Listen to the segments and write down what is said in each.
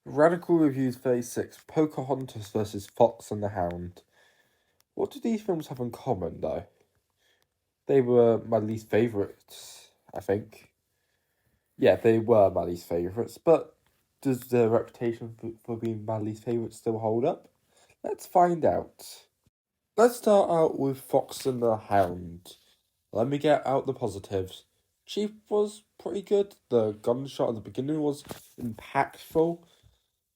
Radical Reviews 36, Pocahontas vs. Fox and the Hound. What do these films have in common, though? They were my least favourites, I think. Yeah, they were my least favourites, but does the reputation for being my least favourite still hold up? Let's find out. Let's start out with Fox and the Hound. Let me get out the positives. Chief was pretty good. The gunshot at the beginning was impactful.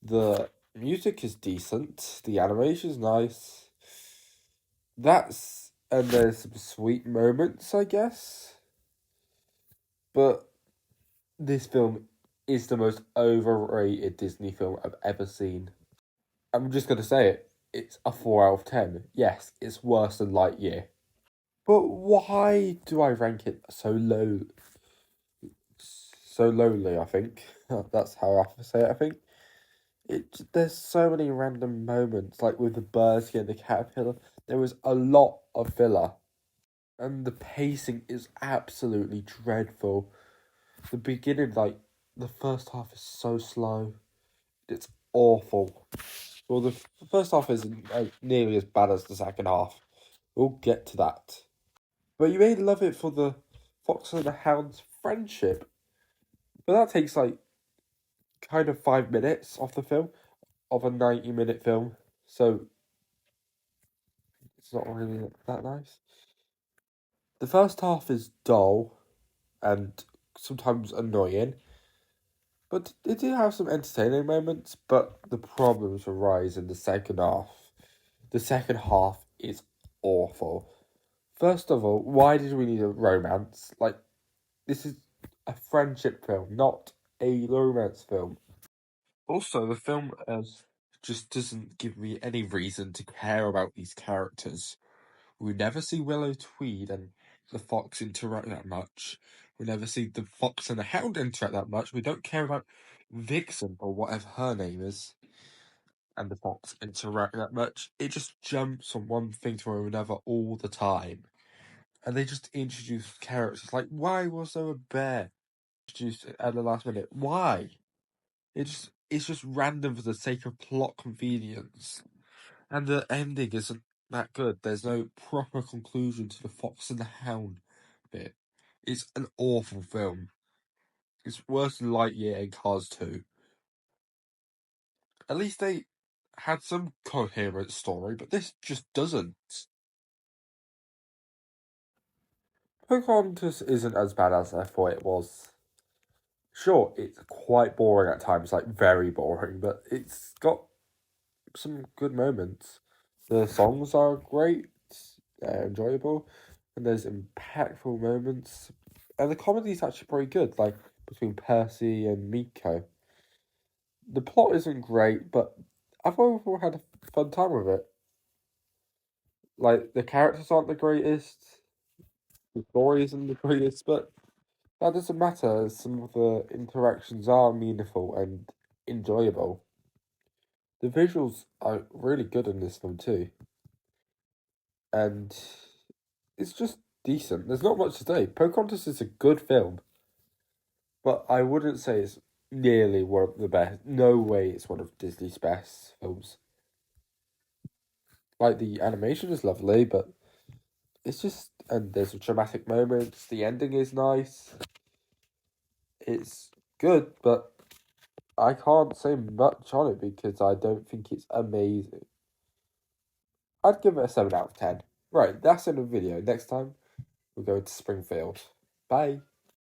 The music is decent. The animation is nice. And there's some sweet moments, I guess. But this film is the most overrated Disney film I've ever seen. I'm just gonna say it. It's a 4 out of 10. Yes, it's worse than Lightyear. But why do I rank it so low? So lowly, I think. That's how I have to say it, I think. There's so many random moments, like with the birds getting the caterpillar. There was a lot of filler. And the pacing is absolutely dreadful. The beginning, the first half is so slow. It's awful. Well, the first half isn't nearly as bad as the second half. We'll get to that. But you may love it for the Fox and the Hound's friendship. But that takes, kind of 5 minutes off the film, of a 90-minute film. So, it's not really that nice. The first half is dull and sometimes annoying. But it did have some entertaining moments, but the problems arise in the second half. The second half is awful. First of all, why did we need a romance? This is a friendship film, not a romance film. Also, the film just doesn't give me any reason to care about these characters. We never see Willow Tweed and the fox interact that much. We never see the fox and the hound interact that much. We don't care about Vixen, or whatever her name is, and the fox interact that much. It just jumps from one thing to another all the time. And they just introduce characters. Why was there a bear introduced at the last minute? Why? It's just random for the sake of plot convenience. And the ending isn't that good. There's no proper conclusion to the Fox and the Hound bit. It's an awful film. It's worse than Lightyear and Cars 2. At least they had some coherent story, but this just doesn't. Pocahontas isn't as bad as I thought it was. Sure, it's quite boring at times, very boring, but it's got some good moments. The songs are great, they're enjoyable, and there's impactful moments. And the comedy's actually pretty good, between Percy and Miko. The plot isn't great, but I've overall had a fun time with it. The characters aren't the greatest, the story isn't the greatest, but that doesn't matter, as some of the interactions are meaningful and enjoyable. The visuals are really good in this film too. And it's just decent. There's not much to say. Pocahontas is a good film, but I wouldn't say it's nearly one of the best. No way it's one of Disney's best films. The animation is lovely, but it's just, and there's dramatic moments. The ending is nice. It's good, but I can't say much on it because I don't think it's amazing. I'd give it a 7 out of 10. Right, that's in the video. Next time, we're going to Springfield. Bye.